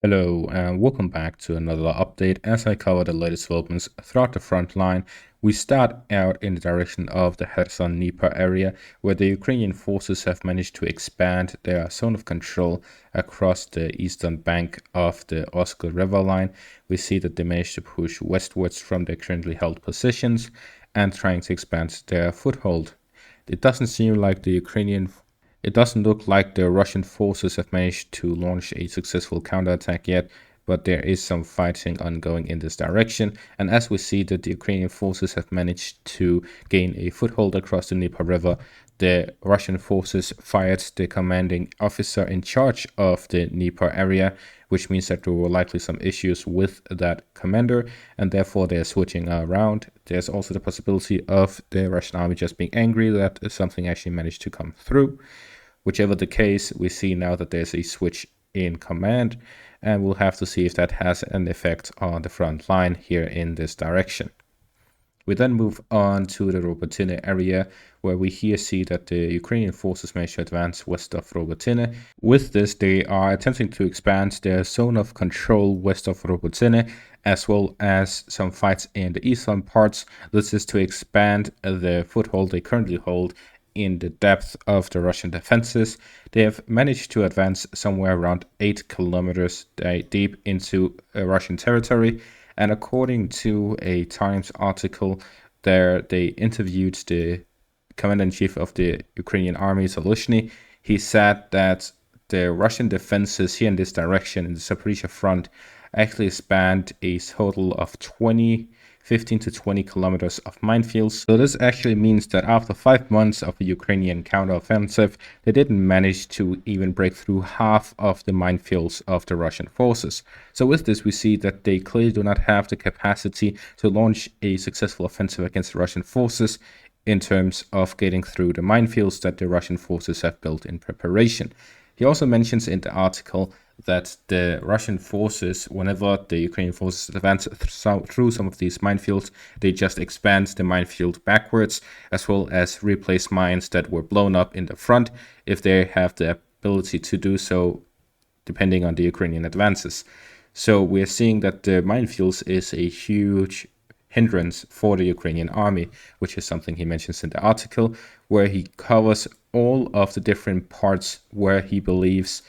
Hello and welcome back to another update. As I cover the latest developments throughout the front line, we start out in the direction of the Kherson area, where the Ukrainian forces have managed to expand their zone of control across the eastern bank of the Oskil River line. We see that they managed to push westwards from their currently held positions and trying to expand their foothold. It doesn't seem like it doesn't look like the Russian forces have managed to launch a successful counterattack yet, but there is some fighting ongoing in this direction. And as we see that the Ukrainian forces have managed to gain a foothold across the Dnieper River, the Russian forces fired the commanding officer in charge of the Dnieper area, which means that there were likely some issues with that commander, and therefore they're switching around. There's also the possibility of the Russian army just being angry that something actually managed to come through. Whichever the case, we see now that there's a switch in command, and we'll have to see if that has an effect on the front line here in this direction. We then move on to the Robotyne area, where we here see that the Ukrainian forces managed to advance west of Robotyne. With this, they are attempting to expand their zone of control west of Robotyne, as well as some fights in the eastern parts. This is to expand the foothold they currently hold in the depth of the Russian defenses. They have managed to advance somewhere around 8 kilometers deep into Russian territory. And according to a Times article there, they interviewed the commander-in-chief of the Ukrainian army, Zaluzhny. He said that the Russian defenses here in this direction, in the Zaporizhzhia front, actually spanned a total of 15 to 20 kilometers of minefields. So this actually means that after 5 months of a Ukrainian counteroffensive, they didn't manage to even break through half of the minefields of the Russian forces. So with this, we see that they clearly do not have the capacity to launch a successful offensive against the Russian forces in terms of getting through the minefields that the Russian forces have built in preparation. He also mentions in the article that the Russian forces, whenever the Ukrainian forces advance through some of these minefields, they just expand the minefield backwards, as well as replace mines that were blown up in the front if they have the ability to do so, depending on the Ukrainian advances. So we're seeing that the minefields is a huge hindrance for the Ukrainian army, which is something he mentions in the article, where he covers all of the different parts where he believes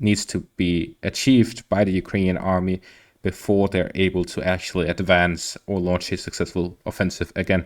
needs to be achieved by the Ukrainian army before they're able to actually advance or launch a successful offensive again.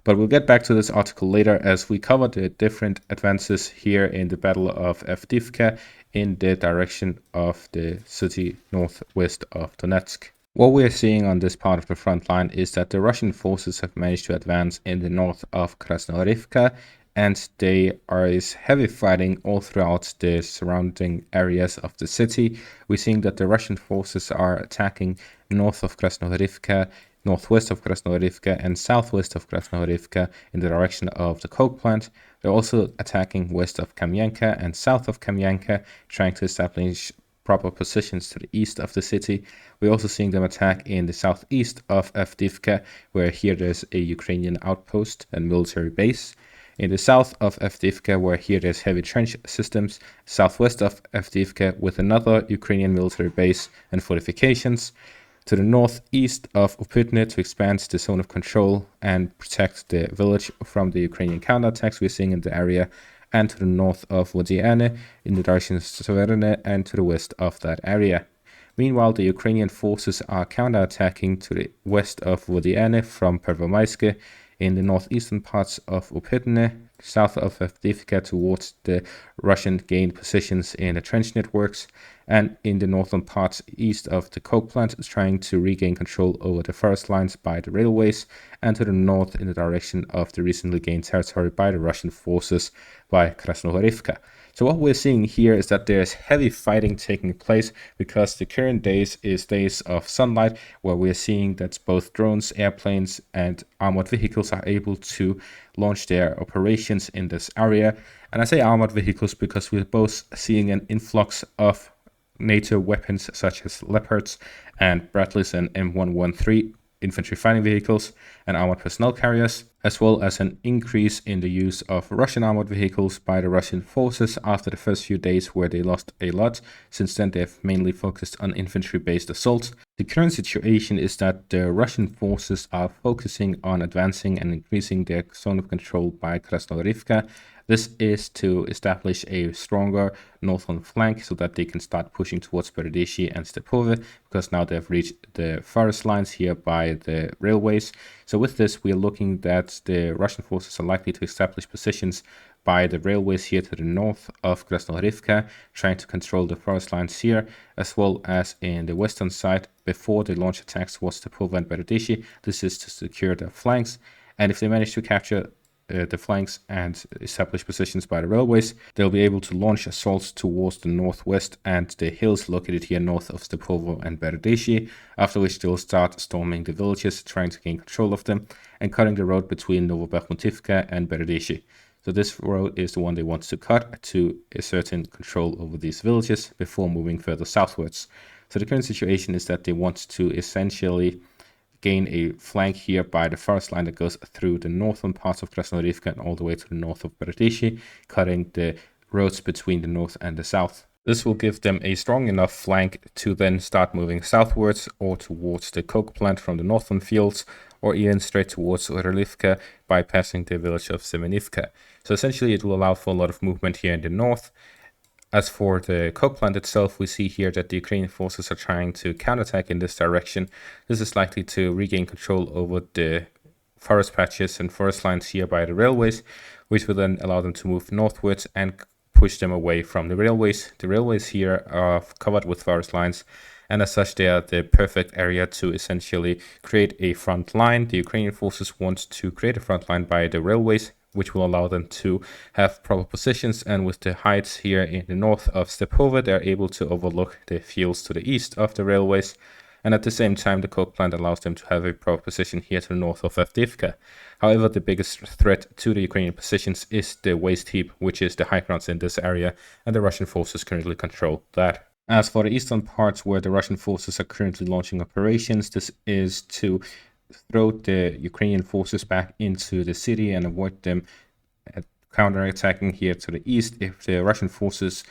But we'll get back to this article later as we cover the different advances here in the Battle of Avdiivka in the direction of the city northwest of Donetsk. What we're seeing on this part of the front line is that the Russian forces have managed to advance in the north of Krasnohorivka, and there is heavy fighting all throughout the surrounding areas of the city. We're seeing that the Russian forces are attacking north of Krasnohorivka, northwest of Krasnohorivka, and southwest of Krasnohorivka in the direction of the coke plant. They're also attacking west of Kamyanka and south of Kamyanka, trying to establish proper positions to the east of the city. We're also seeing them attack in the southeast of Avdiivka, where here there's a Ukrainian outpost and military base. In the south of Avdiivka, where here there's heavy trench systems. Southwest of Avdiivka with another Ukrainian military base and fortifications. To the northeast of Upytne to expand the zone of control and protect the village from the Ukrainian counterattacks we're seeing in the area, and to the north of Vodiane in the direction of Severne and to the west of that area. Meanwhile, the Ukrainian forces are counterattacking to the west of Vodiane from Pervomaiske, in the northeastern parts of Upytne, south of Avdiivka towards the Russian gained positions in the trench networks, and in the northern parts east of the coke plant trying to regain control over the forest lines by the railways, and to the north in the direction of the recently gained territory by the Russian forces by Krasnohorivka. So what we're seeing here is that there's heavy fighting taking place because the current days is days of sunlight, where we're seeing that both drones, airplanes, and armored vehicles are able to launch their operations in this area. And I say armored vehicles because we're both seeing an influx of NATO weapons such as Leopards and Bradleys and M113 infantry fighting vehicles and armored personnel carriers, as well as an increase in the use of Russian armored vehicles by the Russian forces after the first few days where they lost a lot. Since then, they've mainly focused on infantry-based assaults. The current situation is that the Russian forces are focusing on advancing and increasing their zone of control by Krasnoyarivka. This is to establish a stronger northern flank so that they can start pushing towards Berezhny and Stepove, because now they've reached the forest lines here by the railways. So with this, we are looking that the Russian forces are likely to establish positions by the railways here to the north of Krasnoyarivka, trying to control the forest lines here, as well as in the western side before they launch attacks towards Stepove and Berezhny. This is to secure their flanks, and if they manage to capture the flanks and establish positions by the railways, they'll be able to launch assaults towards the northwest and the hills located here north of Stepove and Berezhny, after which they'll start storming the villages, trying to gain control of them, and cutting the road between Bakhmut and Berezhny. So this road is the one they want to cut to ascertain control over these villages before moving further southwards. So the current situation is that they want to essentially gain a flank here by the forest line that goes through the northern parts of Krasnoyarivka and all the way to the north of Berezhny, cutting the roads between the north and the south. This will give them a strong enough flank to then start moving southwards or towards the coke plant from the northern fields, or even straight towards Orlivka, bypassing the village of Semenivka. So essentially it will allow for a lot of movement here in the north. As for the coke plant itself, we see here that the Ukrainian forces are trying to counterattack in this direction. This is likely to regain control over the forest patches and forest lines here by the railways, which will then allow them to move northwards and push them away from the railways. The railways here are covered with forest lines, and as such they are the perfect area to essentially create a front line. The Ukrainian forces want to create a front line by the railways, which will allow them to have proper positions, and with the heights here in the north of Stepove, they're able to overlook the fields to the east of the railways, and at the same time the coke plant allows them to have a proper position here to the north of Avdiivka. However, the biggest threat to the Ukrainian positions is the waste heap, which is the high grounds in this area, and the Russian forces currently control that. As for the eastern parts where the Russian forces are currently launching operations, this is to throw the Ukrainian forces back into the city and avoid them counterattacking here to the east. If the Russian forces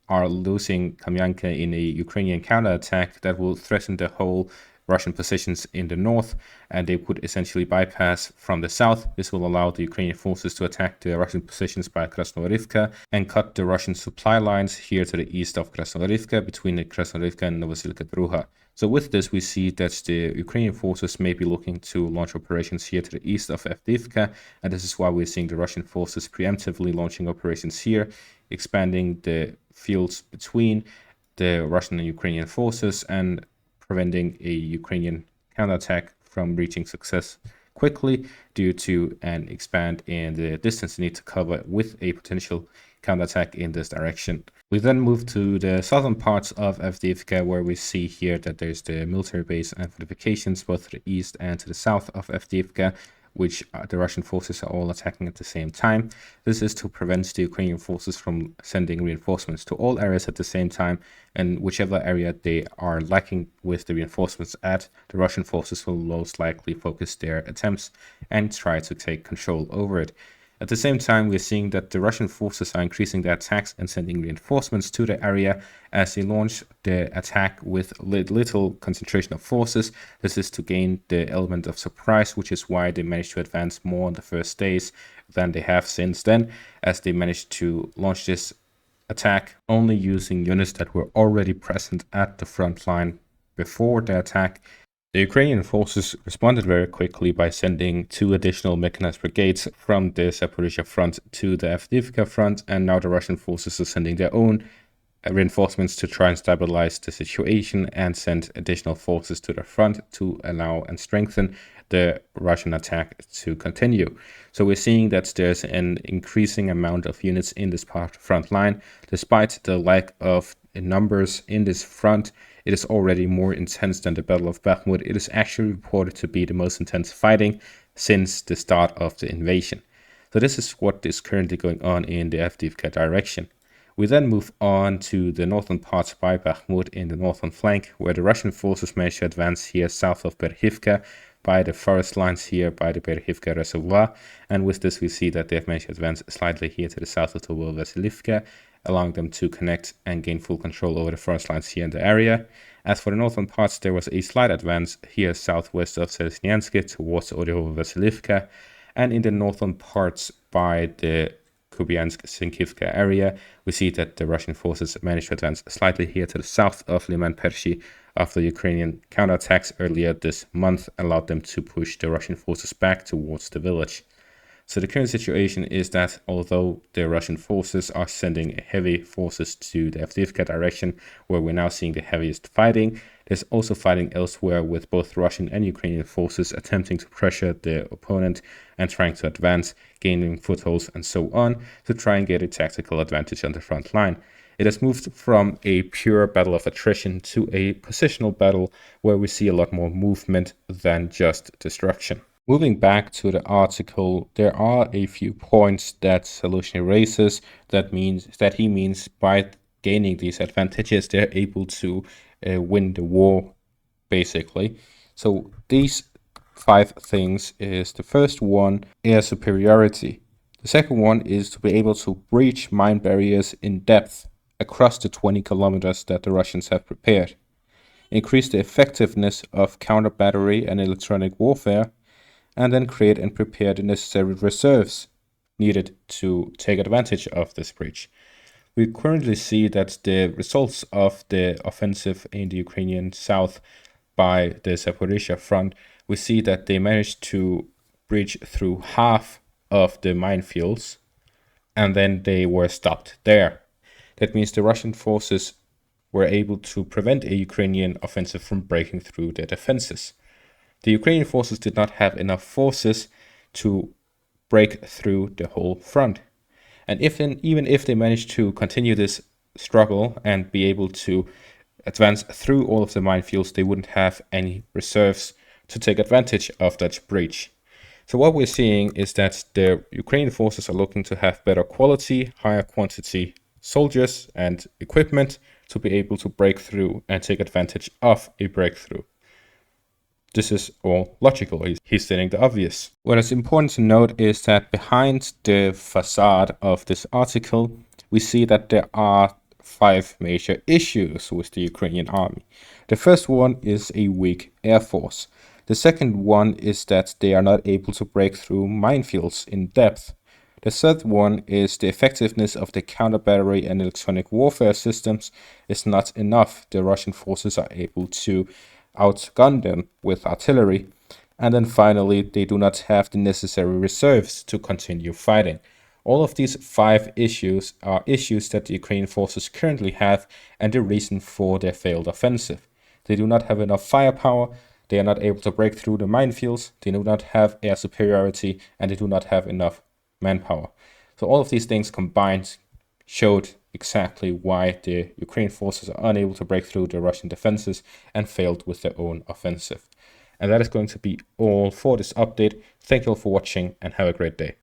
are losing Kamyanka in a Ukrainian counterattack, that will threaten the whole Russian positions in the north, and they could essentially bypass from the south. This will allow the Ukrainian forces to attack the Russian positions by Krasnoyarivka and cut the Russian supply lines here to the east of Krasnoyarivka, between Krasnoyarivka and Novosilka Druha. So with this, we see that the Ukrainian forces may be looking to launch operations here to the east of Avdiivka, and this is why we're seeing the Russian forces preemptively launching operations here, expanding the fields between the Russian and Ukrainian forces and preventing a Ukrainian counterattack from reaching success quickly due to an expand in the distance they need to cover with a potential counterattack in this direction. We then move to the southern parts of Avdiivka, where we see here that there's the military base and fortifications both to the east and to the south of Avdiivka, which the Russian forces are all attacking at the same time. This is to prevent the Ukrainian forces from sending reinforcements to all areas at the same time, and whichever area they are lacking with the reinforcements at, the Russian forces will most likely focus their attempts and try to take control over it. At the same time, we're seeing that the Russian forces are increasing their attacks and sending reinforcements to the area as they launch the attack with little concentration of forces. This is to gain the element of surprise, which is why they managed to advance more on the first days than they have since then, as they managed to launch this attack only using units that were already present at the front line before the attack. The Ukrainian forces responded very quickly by sending 2 additional mechanized brigades from the Zaporizhzhia front to the Avdiivka front, and now the Russian forces are sending their own reinforcements to try and stabilize the situation and send additional forces to the front to allow and strengthen the Russian attack to continue. So we're seeing that there's an increasing amount of units in this part of the front line. Despite the lack of numbers in this front, it is already more intense than the Battle of Bakhmut. It is actually reported to be the most intense fighting since the start of the invasion. So this is what is currently going on in the Avdiivka direction. We then move on to the northern parts by Bakhmut in the northern flank, where the Russian forces managed to advance here south of Berezhny, by the forest lines here by the Berhivka reservoir. And with this, we see that they've managed to advance slightly here to the south of the Vasilivka, allowing them to connect and gain full control over the forest lines here in the area. As for the northern parts, there was a slight advance here southwest of Selesnyansk towards the Vasilivka, and in the northern parts by the Kupyansk-Sinkivka area, we see that the Russian forces managed to advance slightly here to the south of Liman Pershi after Ukrainian counterattacks earlier this month allowed them to push the Russian forces back towards the village. So the current situation is that although the Russian forces are sending heavy forces to the Avdiivka direction, where we're now seeing the heaviest fighting, there's also fighting elsewhere with both Russian and Ukrainian forces attempting to pressure the opponent and trying to advance, gaining footholds and so on to try and get a tactical advantage on the front line. It has moved from a pure battle of attrition to a positional battle where we see a lot more movement than just destruction. Moving back to the article, there are a few points that Solution raises that he means by gaining these advantages, they're able to win the war, basically. So these 5 things is: the first one, air superiority. The second one is to be able to breach mine barriers in depth across the 20 kilometers that the Russians have prepared. Increase the effectiveness of counter battery and electronic warfare, and then create and prepare the necessary reserves needed to take advantage of this breach. We currently see that the results of the offensive in the Ukrainian south by the Zaporizhzhia front, we see that they managed to breach through half of the minefields, and then they were stopped there. That means the Russian forces were able to prevent a Ukrainian offensive from breaking through their defenses. The Ukrainian forces did not have enough forces to break through the whole front. And even if they managed to continue this struggle and be able to advance through all of the minefields, they wouldn't have any reserves to take advantage of that breach. So what we're seeing is that the Ukrainian forces are looking to have better quality, higher quantity soldiers and equipment to be able to break through and take advantage of a breakthrough. This is all logical. He's stating the obvious. What is important to note is that behind the facade of this article, we see that there are 5 major issues with the Ukrainian army. The first one is a weak air force. The second one is that they are not able to break through minefields in depth. The third one is the effectiveness of the counter battery and electronic warfare systems is not enough. The Russian forces are able to outgun them with artillery. And then finally, they do not have the necessary reserves to continue fighting. All of these 5 issues are issues that the Ukrainian forces currently have and the reason for their failed offensive. They do not have enough firepower, they are not able to break through the minefields, they do not have air superiority, and they do not have enough manpower. So all of these things combined showed exactly why the Ukrainian forces are unable to break through the Russian defenses and failed with their own offensive. And that is going to be all for this update. Thank you all for watching and have a great day.